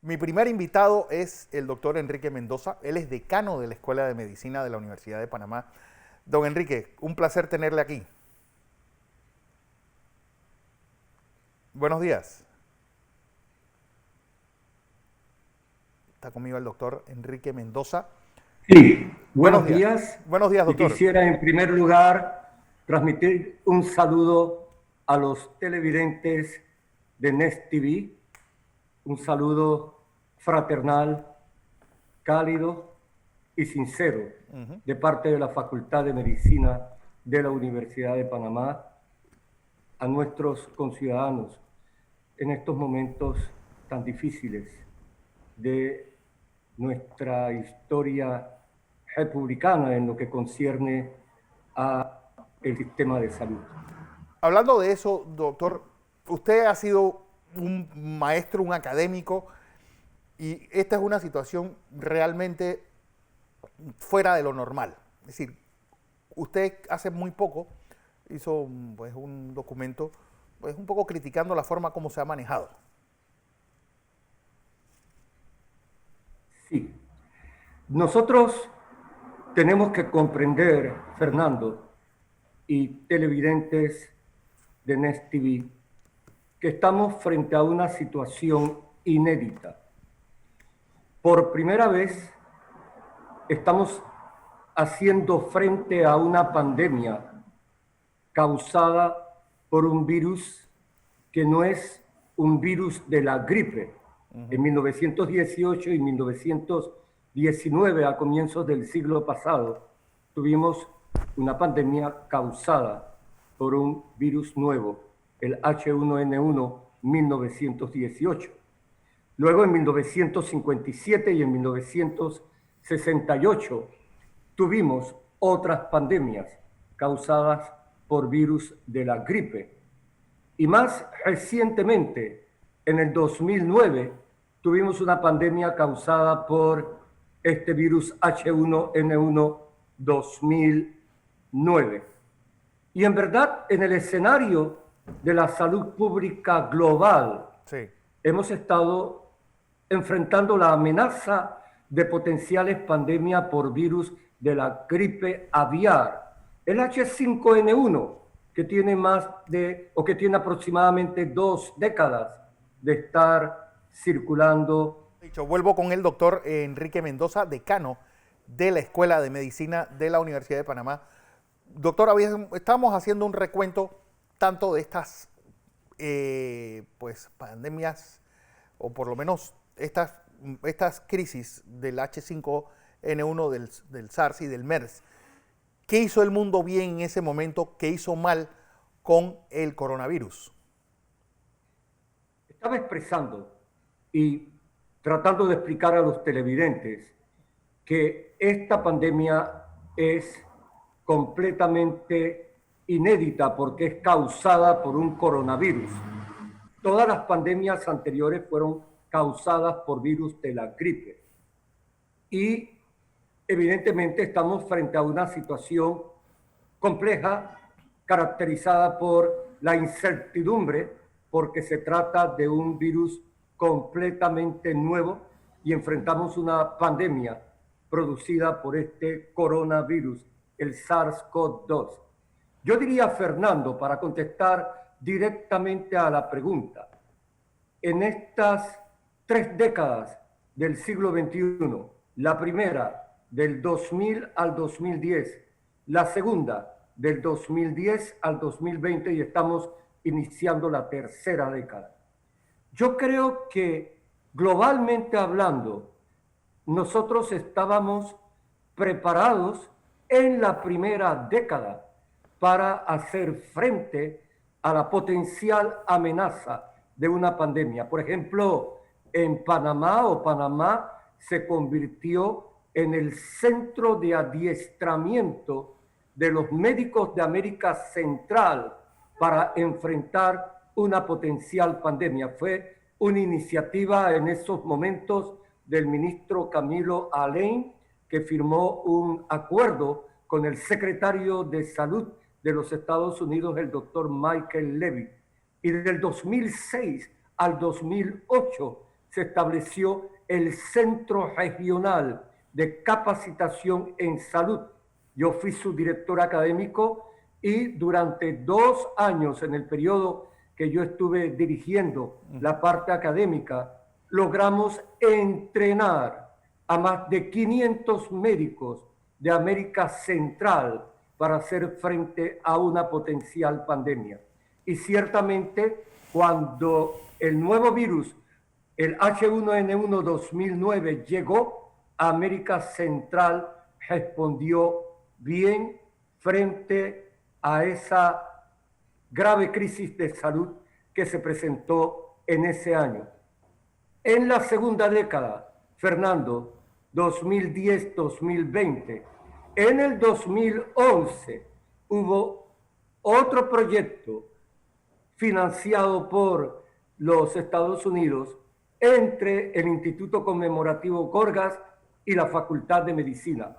Mi primer invitado es el doctor Enrique Mendoza. Él es decano de la Escuela de Medicina de la Universidad de Panamá. Don Enrique, un placer tenerle aquí. Buenos días. Está conmigo el doctor Enrique Mendoza. Sí, Buenos buenos días. días. Buenos días, Y doctor. quisiera en primer lugar transmitir un saludo a los televidentes de Nest TV, un saludo fraternal, cálido y sincero de parte de la Facultad de Medicina de la Universidad de Panamá a nuestros conciudadanos en estos momentos tan difíciles de nuestra historia republicana en lo que concierne a el sistema de salud. Hablando de eso, doctor, usted ha sido un maestro, un académico, y esta es una situación realmente fuera de lo normal. Es decir, usted hace muy poco hizo pues, un documento pues, un poco criticando la forma como se ha manejado. Sí, nosotros tenemos que comprender, Fernando, y televidentes de Nest TV, que estamos frente a una situación inédita. Por primera vez estamos haciendo frente a una pandemia causada por un virus que no es un virus de la gripe. En 1918 y 1919, a comienzos del siglo pasado, tuvimos una pandemia causada por un virus nuevo, el H1N1 1918. Luego, en 1957 y en 1968, tuvimos otras pandemias causadas por virus de la gripe. Y más recientemente, en el 2009, tuvimos una pandemia causada por este virus H1N1 2009. Y en verdad, en el escenario de la salud pública global, Sí. hemos estado enfrentando la amenaza de potenciales pandemias por virus de la gripe aviar, el H5N1, que tiene que tiene aproximadamente 2 décadas de estar circulando. Dicho, vuelvo con el doctor Enrique Mendoza, decano de la Escuela de Medicina de la Universidad de Panamá. Doctor, estamos haciendo un recuento tanto de estas pues, pandemias, o por lo menos estas crisis del H5N1, del SARS y del MERS. ¿Qué hizo el mundo bien en ese momento? ¿Qué hizo mal con el coronavirus? Estaba expresando y tratando de explicar a los televidentes que esta pandemia es completamente inédita porque es causada por un coronavirus. Todas las pandemias anteriores fueron causadas por virus de la gripe. Y evidentemente estamos frente a una situación compleja, caracterizada por la incertidumbre, porque se trata de un virus completamente nuevo y enfrentamos una pandemia producida por este coronavirus, el SARS-CoV-2. Yo diría, Fernando, para contestar directamente a la pregunta, en estas 3 décadas del siglo XXI, la primera del 2000 al 2010, la segunda del 2010 al 2020 y estamos iniciando la tercera década. Yo creo que globalmente hablando, nosotros estábamos preparados en la primera década para hacer frente a la potencial amenaza de una pandemia. Por ejemplo, en Panamá se convirtió en el centro de adiestramiento de los médicos de América Central para enfrentar una potencial pandemia. Fue una iniciativa en esos momentos del ministro Camilo Alain, que firmó un acuerdo con el secretario de Salud de los Estados Unidos, el doctor Michael Levy. Y del 2006 al 2008 se estableció el Centro Regional de Capacitación en Salud. Yo fui su director académico y durante 2 años, en el periodo que yo estuve dirigiendo la parte académica, logramos entrenar a más de 500 médicos de América Central para hacer frente a una potencial pandemia. Y ciertamente, cuando el nuevo virus, el H1N1 2009, llegó a América Central, respondió bien frente a esa grave crisis de salud que se presentó en ese año. En la segunda década, Fernando, 2010-2020, en el 2011 hubo otro proyecto financiado por los Estados Unidos entre el Instituto Conmemorativo Gorgas y la Facultad de Medicina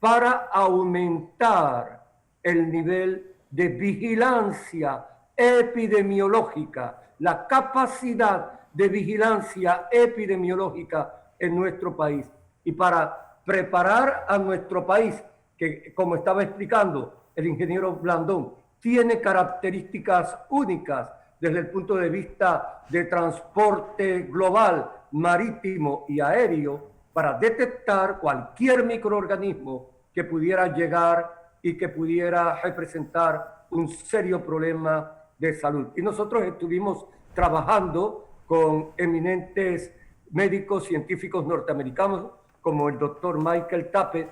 para aumentar el nivel de vigilancia epidemiológica, la capacidad de vigilancia epidemiológica en nuestro país y para preparar a nuestro país, que como estaba explicando el ingeniero Blandón, tiene características únicas desde el punto de vista de transporte global, marítimo y aéreo, para detectar cualquier microorganismo que pudiera llegar y que pudiera representar un serio problema de salud. Y nosotros estuvimos trabajando con eminentes médicos científicos norteamericanos como el doctor Michael Tappet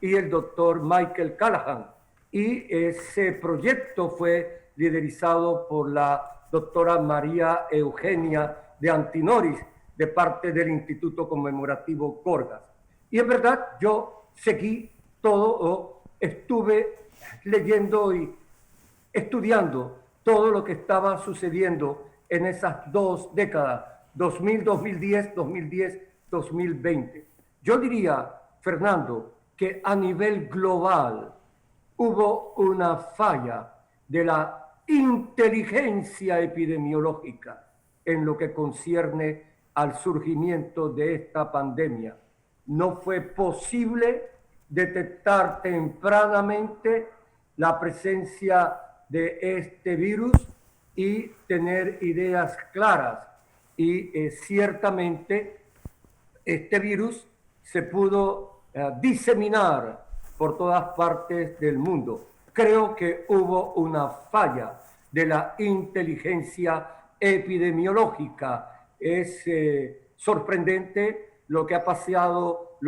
y el doctor Michael Callahan. Y ese proyecto fue liderizado por la doctora María Eugenia de Antinoris, de parte del Instituto Conmemorativo Gorgas. Y en verdad yo seguí todo, o estuve leyendo y estudiando todo lo que estaba sucediendo en esas 2 décadas, 2000-2010, 2010-2020. Yo diría, Fernando, que a nivel global hubo una falla de la inteligencia epidemiológica en lo que concierne al surgimiento de esta pandemia. No fue posible detectar tempranamente la presencia de este virus y tener ideas claras. Y ciertamente este virus se pudo diseminar por todas partes del mundo. Creo que hubo una falla de la inteligencia epidemiológica. Es sorprendente lo que ha pasado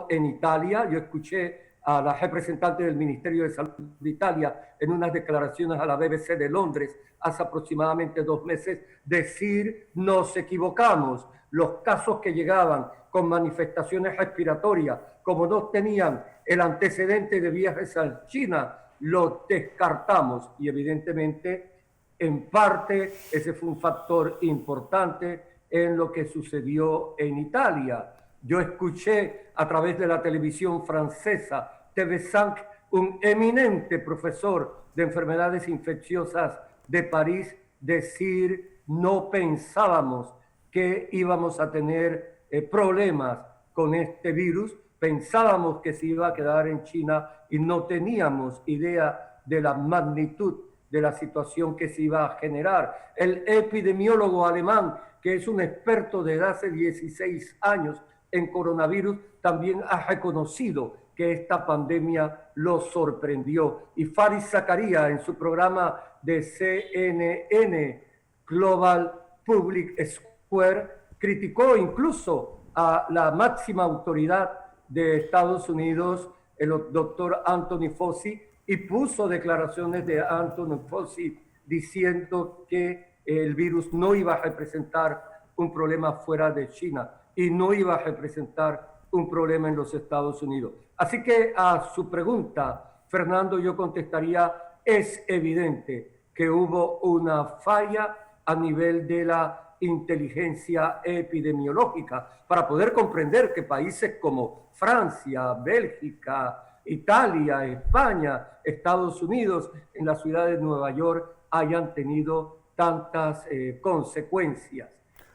en Italia. Yo escuché a la representante del Ministerio de Salud de Italia en unas declaraciones a la BBC de Londres hace aproximadamente 2 meses decir: nos equivocamos. Los casos que llegaban con manifestaciones respiratorias, como no tenían el antecedente de viajes a China, los descartamos. Y evidentemente, en parte, ese fue un factor importante en lo que sucedió en Italia. Yo escuché a través de la televisión francesa TV5 un eminente profesor de enfermedades infecciosas de París decir: no pensábamos que íbamos a tener problemas con este virus, pensábamos que se iba a quedar en China y no teníamos idea de la magnitud de la situación que se iba a generar. El epidemiólogo alemán, que es un experto desde hace 16 años en coronavirus, también ha reconocido que esta pandemia lo sorprendió. Y Faris Zakaria, en su programa de CNN Global Public Square, criticó incluso a la máxima autoridad de Estados Unidos, el doctor Anthony Fauci, y puso declaraciones de Anthony Fauci diciendo que el virus no iba a representar un problema fuera de China y no iba a representar un problema en los Estados Unidos. Así que a su pregunta, Fernando, yo contestaría: es evidente que hubo una falla a nivel de la inteligencia epidemiológica para poder comprender que países como Francia, Bélgica, Italia, España, Estados Unidos, en la ciudad de Nueva York, hayan tenido tantas consecuencias.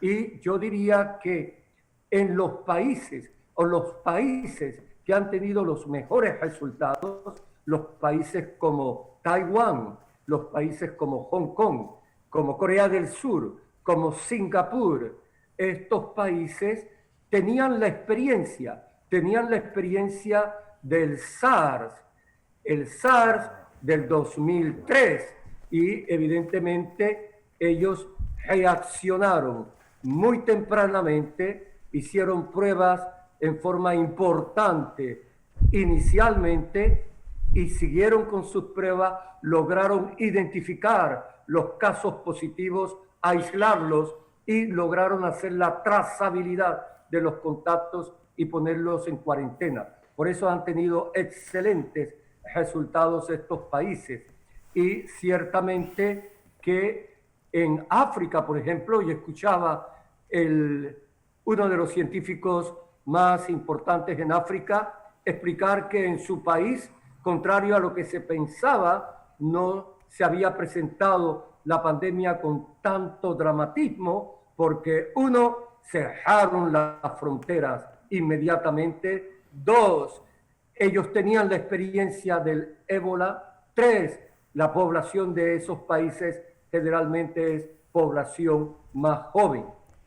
Y yo diría que en los países que han tenido los mejores resultados, los países como Taiwán, los países como Hong Kong, como Corea del Sur, como Singapur, estos países tenían la experiencia del SARS, el SARS del 2003, y evidentemente ellos reaccionaron muy tempranamente, hicieron pruebas en forma importante inicialmente y siguieron con sus pruebas, lograron identificar los casos positivos, aislarlos y lograron hacer la trazabilidad de los contactos y ponerlos en cuarentena. Por eso han tenido excelentes resultados estos países. Y ciertamente que en África, por ejemplo, yo escuchaba uno de los científicos más importantes en África explicar que en su país, contrario a lo que se pensaba, no se había presentado la pandemia con tanto dramatismo, porque uno, cerraron las fronteras inmediatamente; dos, ellos tenían la experiencia del ébola; tres, la población de esos países generalmente es población más joven.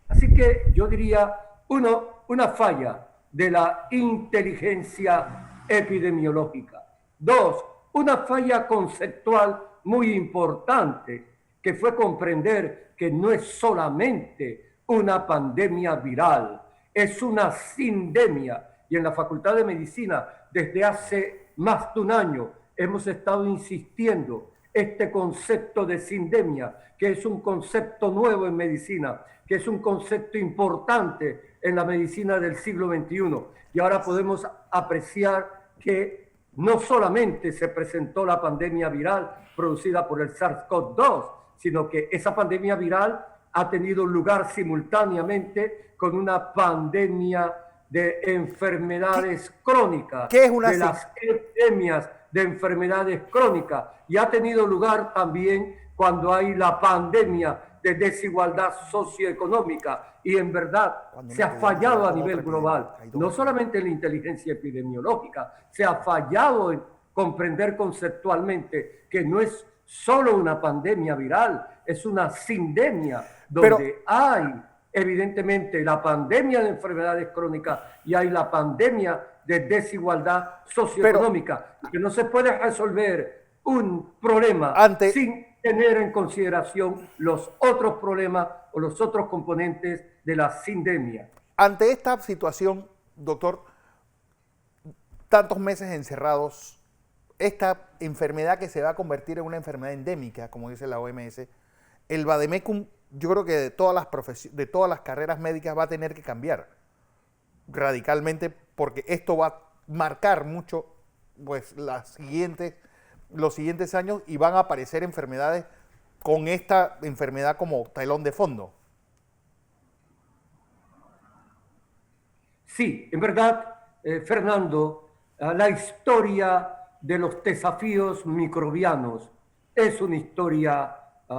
Así que yo diría, una falla de la inteligencia epidemiológica; dos, una falla conceptual muy importante, que fue comprender que no es solamente una pandemia viral, es una sindemia. Y en la Facultad de Medicina, desde hace más de un año, hemos estado insistiendo este concepto de sindemia, que es un concepto nuevo en medicina, que es un concepto importante en la medicina del siglo XXI. Y ahora podemos apreciar que no solamente se presentó la pandemia viral producida por el SARS-CoV-2, sino que esa pandemia viral ha tenido lugar simultáneamente con una pandemia de enfermedades crónicas, ¿Qué es una de las epidemias de enfermedades crónicas, y ha tenido lugar también cuando hay la pandemia de desigualdad socioeconómica. Y en verdad se ha fallado a nivel global, no solamente en la inteligencia epidemiológica, se ha fallado en comprender conceptualmente que no es solo una pandemia viral, es una sindemia donde hay evidentemente la pandemia de enfermedades crónicas y hay la pandemia de desigualdad socioeconómica, que no se puede resolver un problema sin tener en consideración los otros problemas o los otros componentes de la sindemia. Ante esta situación, doctor, tantos meses encerrados, esta enfermedad que se va a convertir en una enfermedad endémica, como dice la OMS, el vademecum, yo creo que de todas las carreras médicas va a tener que cambiar radicalmente, porque esto va a marcar mucho pues los siguientes años, y van a aparecer enfermedades con esta enfermedad como telón de fondo. Sí, en verdad, Fernando, la historia de los desafíos microbianos es una historia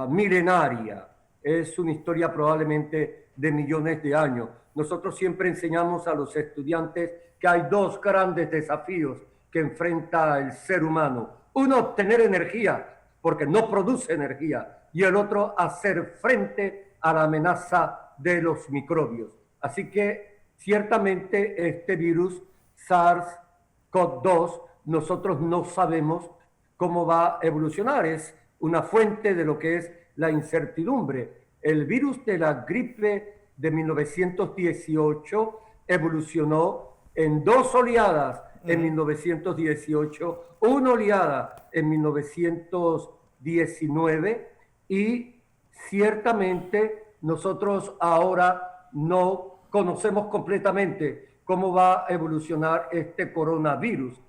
milenaria, es una historia probablemente de millones de años. Nosotros siempre enseñamos a los estudiantes que hay dos grandes desafíos que enfrenta el ser humano. Uno, obtener energía, porque no produce energía, y el otro, hacer frente a la amenaza de los microbios. Así que ciertamente este virus SARS-CoV-2, nosotros no sabemos cómo va a evolucionar. Es una fuente de lo que es la incertidumbre. El virus de la gripe de 1918 evolucionó en dos oleadas en 1918, una oleada en 1919, y ciertamente nosotros ahora no conocemos completamente cómo va a evolucionar este coronavirus.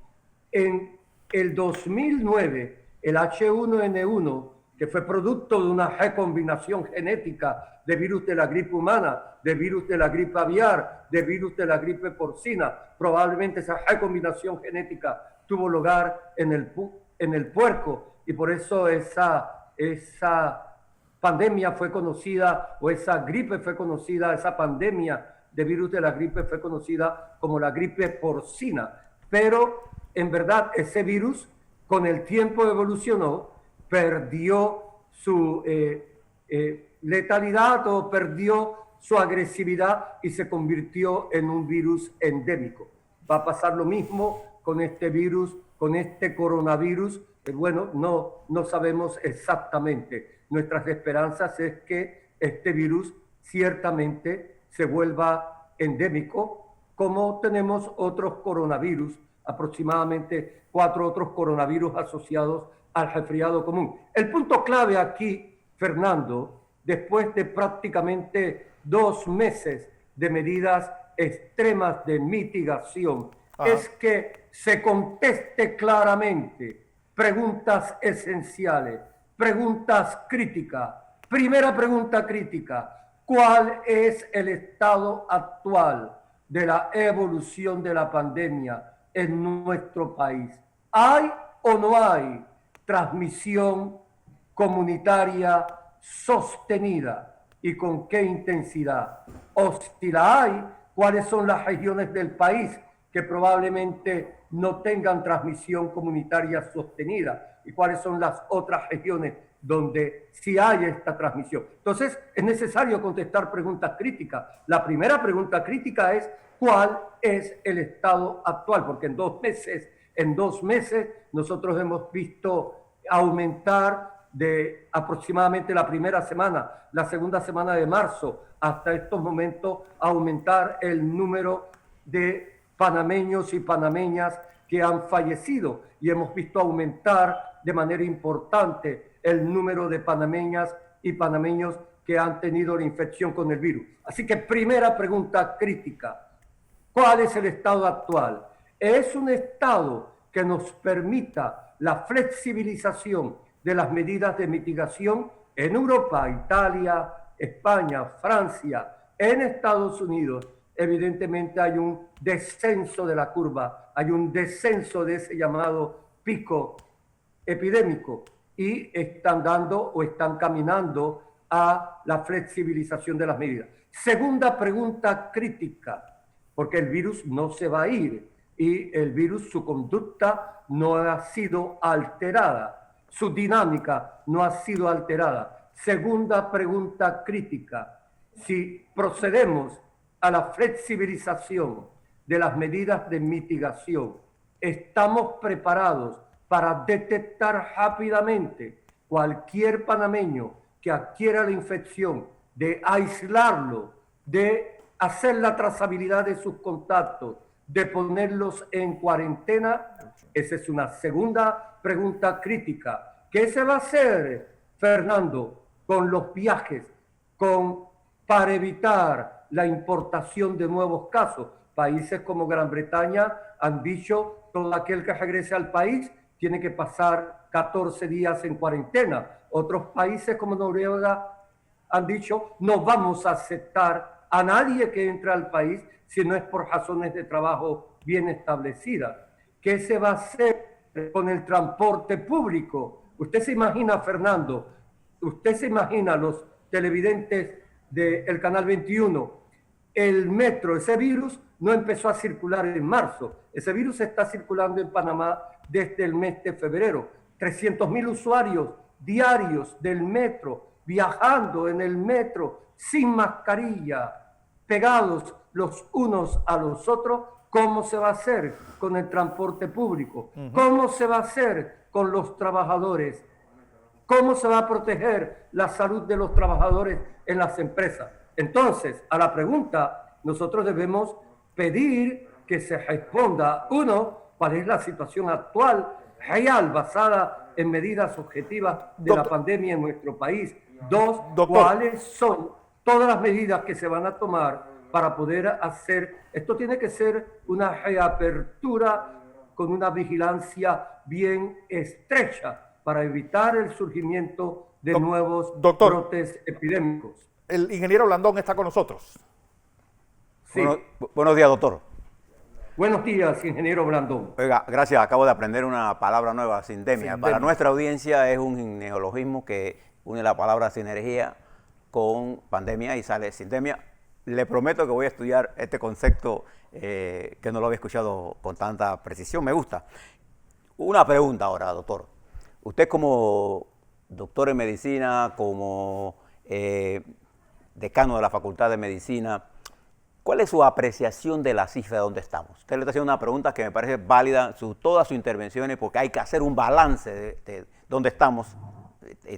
En el 2009, el H1N1, que fue producto de una recombinación genética de virus de la gripe humana, de virus de la gripe aviar, de virus de la gripe porcina, probablemente esa recombinación genética tuvo lugar en el puerco, y por eso esa pandemia fue conocida, o esa gripe fue conocida, esa pandemia de virus de la gripe fue conocida como la gripe porcina. Pero en verdad ese virus con el tiempo evolucionó, perdió su letalidad o perdió su agresividad y se convirtió en un virus endémico. Va a pasar lo mismo con este virus, con este coronavirus. Bueno, no sabemos exactamente. Nuestras esperanzas es que este virus ciertamente se vuelva endémico, como tenemos otros coronavirus, aproximadamente 4 otros coronavirus asociados al resfriado común. El punto clave aquí, Fernando, después de prácticamente 2 meses de medidas extremas de mitigación, es que se conteste claramente preguntas esenciales, preguntas críticas. Primera pregunta crítica: ¿cuál es el estado actual de la evolución de la pandemia en nuestro país? ¿Hay o no hay transmisión comunitaria sostenida? ¿Y con qué intensidad? O si la hay, ¿cuáles son las regiones del país que probablemente no tengan transmisión comunitaria sostenida? ¿Y cuáles son las otras regiones donde sí hay esta transmisión? Entonces, es necesario contestar preguntas críticas. La primera pregunta crítica es: ¿cuál es el estado actual? Porque en 2 meses nosotros hemos visto aumentar de aproximadamente la primera semana, la segunda semana de marzo, hasta estos momentos, aumentar el número de panameños y panameñas que han fallecido, y hemos visto aumentar de manera importante el número de panameñas y panameños que han tenido la infección con el virus. Así que primera pregunta crítica: ¿cuál es el estado actual? ¿Es un estado que nos permita la flexibilización de las medidas de mitigación? En Europa, Italia, España, Francia, en Estados Unidos, evidentemente hay un descenso de la curva, hay un descenso de ese llamado pico epidémico, y están dando o están caminando a la flexibilización de las medidas. Segunda pregunta crítica, porque el virus no se va a ir, y el virus, su conducta no ha sido alterada, su dinámica no ha sido alterada. Segunda pregunta crítica: si procedemos a la flexibilización de las medidas de mitigación, ¿estamos preparados para detectar rápidamente cualquier panameño que adquiera la infección, de aislarlo, de hacer la trazabilidad de sus contactos, de ponerlos en cuarentena? Esa es una segunda pregunta crítica. ¿Qué se va a hacer, Fernando, con los viajes, para evitar la importación de nuevos casos? Países como Gran Bretaña han dicho: todo aquel que regrese al país tiene que pasar 14 días en cuarentena. Otros países como Noruega han dicho: no vamos a aceptar a nadie que entre al país si no es por razones de trabajo bien establecidas. ¿Qué se va a hacer con el transporte público? Usted se imagina, Fernando, usted se imagina, los televidentes del Canal 21, el metro, ese virus no empezó a circular en marzo. Ese virus está circulando en Panamá desde el mes de febrero. 300.000 usuarios diarios del metro, viajando en el metro sin mascarilla, pegados los unos a los otros. ¿Cómo se va a hacer con el transporte público? ¿Cómo se va a hacer con los trabajadores? ¿Cómo se va a proteger la salud de los trabajadores en las empresas? Entonces, a la pregunta, nosotros debemos pedir que se responda: uno, ¿cuál es la situación actual, real, basada en medidas objetivas de la pandemia en nuestro país? Dos, ¿cuáles son todas las medidas que se van a tomar para poder hacer? Esto tiene que ser una reapertura con una vigilancia bien estrecha para evitar el surgimiento de nuevos brotes epidémicos. El ingeniero Blandón está con nosotros. Sí. Buenos días, doctor. Buenos días, ingeniero Blandón. Oiga, gracias. Acabo de aprender una palabra nueva: sindemia. Para nuestra audiencia es un neologismo que une la palabra sinergia con pandemia y sale sindemia. Le prometo que voy a estudiar este concepto que no lo había escuchado con tanta precisión. Me gusta. Una pregunta ahora, doctor. Usted como doctor en medicina, como decano de la Facultad de Medicina, ¿cuál es su apreciación de la cifra de dónde estamos? Usted le está haciendo una pregunta que me parece válida, todas sus intervenciones, porque hay que hacer un balance de dónde estamos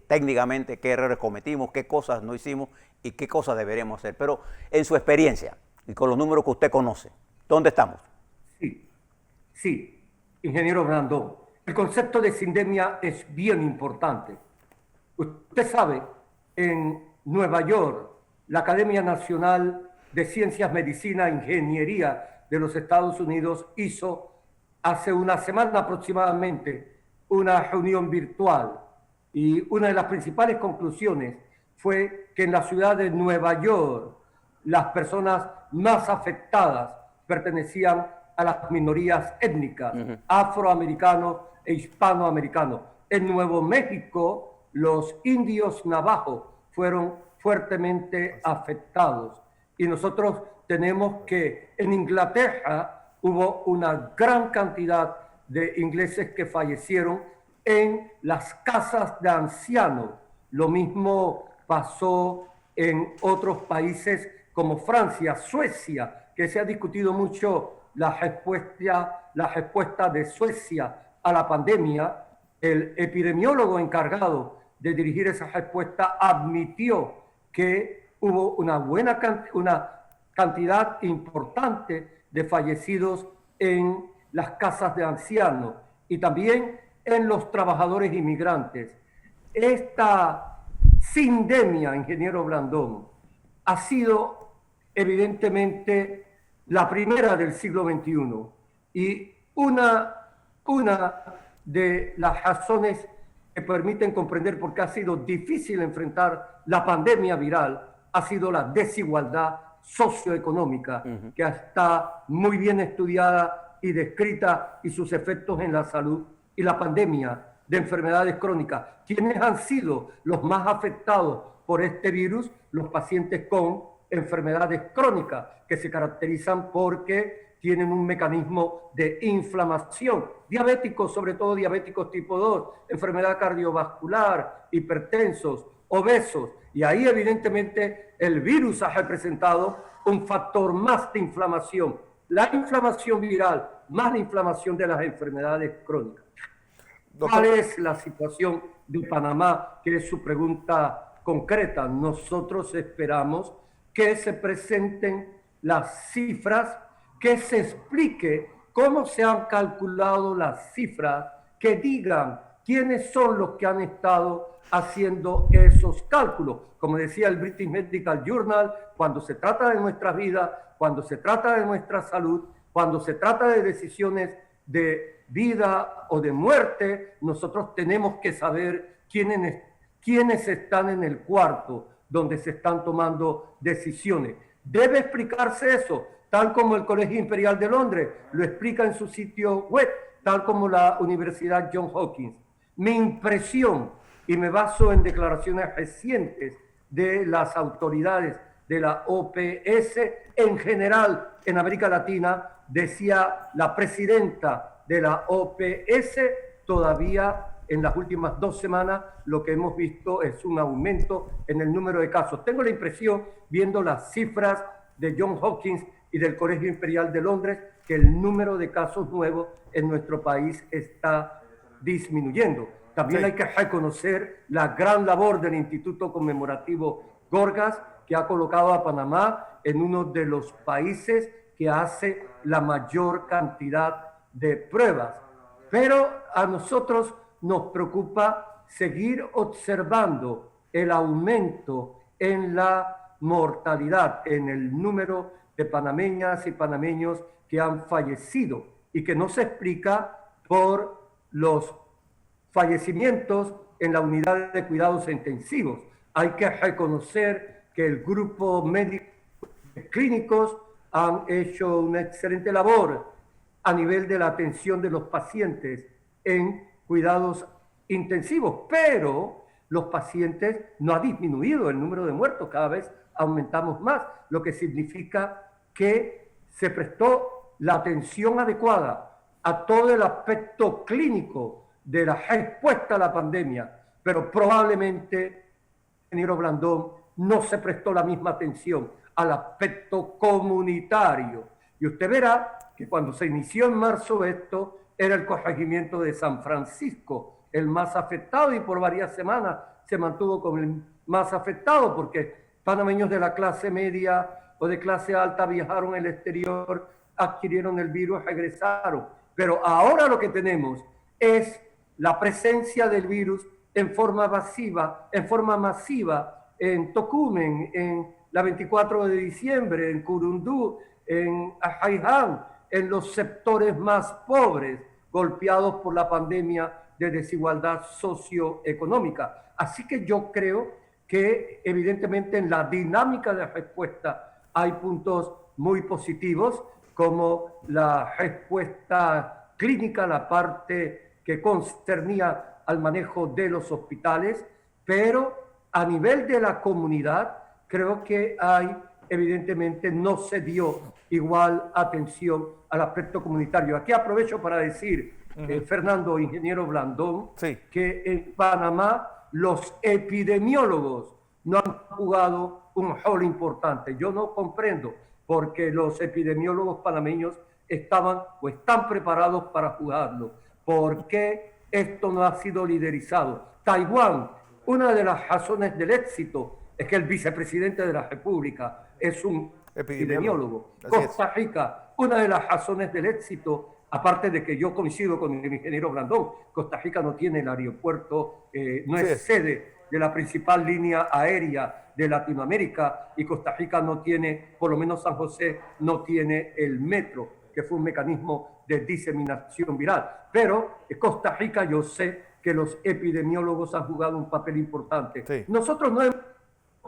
técnicamente, qué errores cometimos, qué cosas no hicimos y qué cosas deberíamos hacer. Pero en su experiencia y con los números que usted conoce, ¿dónde estamos? Sí, ingeniero Brandón. El concepto de sindemia es bien importante. Usted sabe, en Nueva York, la Academia Nacional de Ciencias, Medicina e Ingeniería de los Estados Unidos hizo hace una semana aproximadamente una reunión virtual y una de las principales conclusiones fue que en la ciudad de Nueva York las personas más afectadas pertenecían a las minorías étnicas, afroamericanos e hispanoamericanos. En Nuevo México, los indios navajos fueron fuertemente afectados. Y nosotros tenemos que en Inglaterra hubo una gran cantidad de ingleses que fallecieron en las casas de ancianos. Lo mismo pasó en otros países como Francia, Suecia, que se ha discutido mucho la respuesta de Suecia a la pandemia. El epidemiólogo encargado de dirigir esa respuesta admitió que hubo una cantidad importante de fallecidos en las casas de ancianos y también en los trabajadores inmigrantes. Esta sindemia, ingeniero Blandón, ha sido evidentemente la primera del siglo XXI y una de las razones que permiten comprender por qué ha sido difícil enfrentar la pandemia viral ha sido la desigualdad socioeconómica, que está muy bien estudiada y descrita, y sus efectos en la salud, y la pandemia de enfermedades crónicas. ¿Quiénes han sido los más afectados por este virus? Los pacientes con enfermedades crónicas, que se caracterizan porque tienen un mecanismo de inflamación. Diabéticos, sobre todo diabéticos tipo 2, enfermedad cardiovascular, hipertensos, obesos. Y ahí evidentemente el virus ha representado un factor más de inflamación. La inflamación viral más la inflamación de las enfermedades crónicas. ¿Cuál es la situación de Panamá? Que es su pregunta concreta. Nosotros esperamos que se presenten las cifras, que se explique cómo se han calculado las cifras, que digan quiénes son los que han estado haciendo esos cálculos. Como decía el British Medical Journal, cuando se trata de nuestras vidas, cuando se trata de nuestra salud, cuando se trata de decisiones de vida o de muerte, nosotros tenemos que saber quiénes están en el cuarto donde se están tomando decisiones. Debe explicarse eso, tal como el Colegio Imperial de Londres lo explica en su sitio web, tal como la Universidad Johns Hopkins. Mi impresión, y me baso en declaraciones recientes de las autoridades de la OPS en general en América Latina, decía la presidenta de la OPS, todavía en las últimas 2 semanas lo que hemos visto es un aumento en el número de casos. Tengo la impresión, viendo las cifras de Johns Hopkins y del Colegio Imperial de Londres, que el número de casos nuevos en nuestro país está disminuyendo. También hay que reconocer la gran labor del Instituto Conmemorativo Gorgas, que ha colocado a Panamá en uno de los países que hace la mayor cantidad de pruebas. Pero a nosotros nos preocupa seguir observando el aumento en la mortalidad, en el número de panameñas y panameños que han fallecido y que no se explica por los fallecimientos en la unidad de cuidados intensivos. Hay que reconocer que el grupo médico clínicos han hecho una excelente labor a nivel de la atención de los pacientes en cuidados intensivos, pero los pacientes, no ha disminuido el número de muertos, cada vez aumentamos más, lo que significa que se prestó la atención adecuada a todo el aspecto clínico de la respuesta a la pandemia, pero probablemente, ingeniero Blandón, no se prestó la misma atención al aspecto comunitario. Y usted verá que cuando se inició en marzo esto, era el corregimiento de San Francisco el más afectado, y por varias semanas se mantuvo como el más afectado, porque panameños de la clase media o de clase alta viajaron al exterior, adquirieron el virus, regresaron. Pero ahora lo que tenemos es la presencia del virus en forma masiva en Tocumen, en la 24 de diciembre, en Curundú, en Ajayán, en los sectores más pobres, golpeados por la pandemia de desigualdad socioeconómica. Así que yo creo que evidentemente en la dinámica de respuesta hay puntos muy positivos, como la respuesta clínica, la parte que concernía al manejo de los hospitales, pero a nivel de la comunidad creo que evidentemente no se dio igual atención al aspecto comunitario. Aquí aprovecho para decir, Fernando, ingeniero Blandón, sí, que en Panamá los epidemiólogos no han jugado un rol importante. Yo no comprendo porque los epidemiólogos panameños estaban o están preparados para jugarlo. ¿Por qué esto no ha sido liderizado? Taiwán, una de las razones del éxito es que el vicepresidente de la República es un epidemiólogo. Costa Rica, una de las razones del éxito, aparte de que yo coincido con el ingeniero Blandón, Costa Rica no tiene el aeropuerto, no es sede de la principal línea aérea de Latinoamérica, y Costa Rica no tiene, por lo menos San José, no tiene el metro, que fue un mecanismo de diseminación viral. Pero en Costa Rica yo sé que los epidemiólogos han jugado un papel importante. Sí. Nosotros no hemos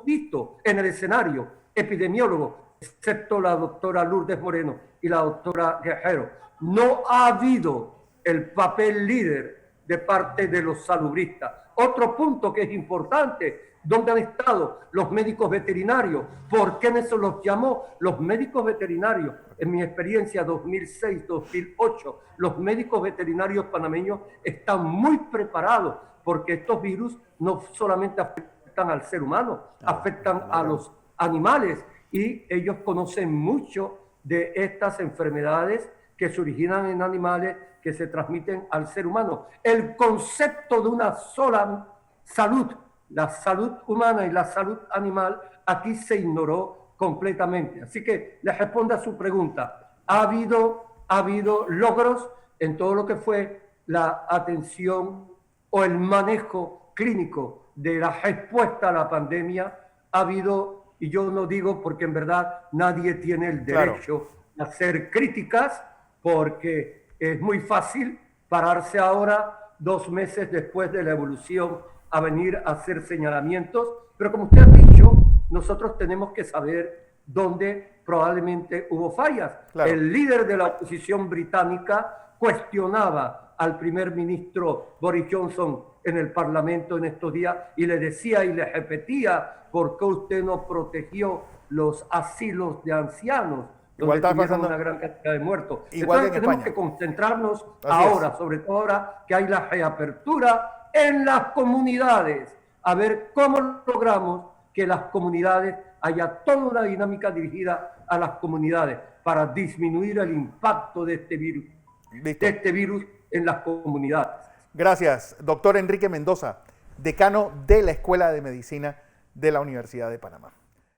visto en el escenario epidemiólogos, excepto la doctora Lourdes Moreno y la doctora Guerrero. No ha habido el papel líder de parte de los salubristas. Otro punto que es importante, ¿dónde han estado los médicos veterinarios? ¿Por qué no se los llamó? Los médicos veterinarios, en mi experiencia 2006-2008, los médicos veterinarios panameños están muy preparados, porque estos virus no solamente afectan al ser humano, afectan a los animales, y ellos conocen mucho de estas enfermedades que se originan en animales, que se transmiten al ser humano. El concepto de una sola salud, la salud humana y la salud animal, aquí se ignoró completamente. Así que le respondo a su pregunta. Ha habido logros en todo lo que fue la atención o el manejo clínico de la respuesta a la pandemia. Ha habido, y yo no digo porque en verdad nadie tiene el derecho a hacer críticas, porque es muy fácil pararse ahora, 2 meses después de la evolución, a venir a hacer señalamientos, pero como usted ha dicho, nosotros tenemos que saber dónde probablemente hubo fallas. El líder de la oposición británica cuestionaba al primer ministro Boris Johnson en el Parlamento en estos días y le decía y le repetía: ¿por qué usted no protegió los asilos de ancianos? Igual está pasando una gran cantidad de muertos. Entonces tenemos que concentrarnos ahora, sobre todo ahora que hay la reapertura en las comunidades, a ver cómo logramos que las comunidades haya toda una dinámica dirigida a las comunidades para disminuir el impacto de este virus, en las comunidades. Gracias, doctor Enrique Mendoza, decano de la Escuela de Medicina de la Universidad de Panamá.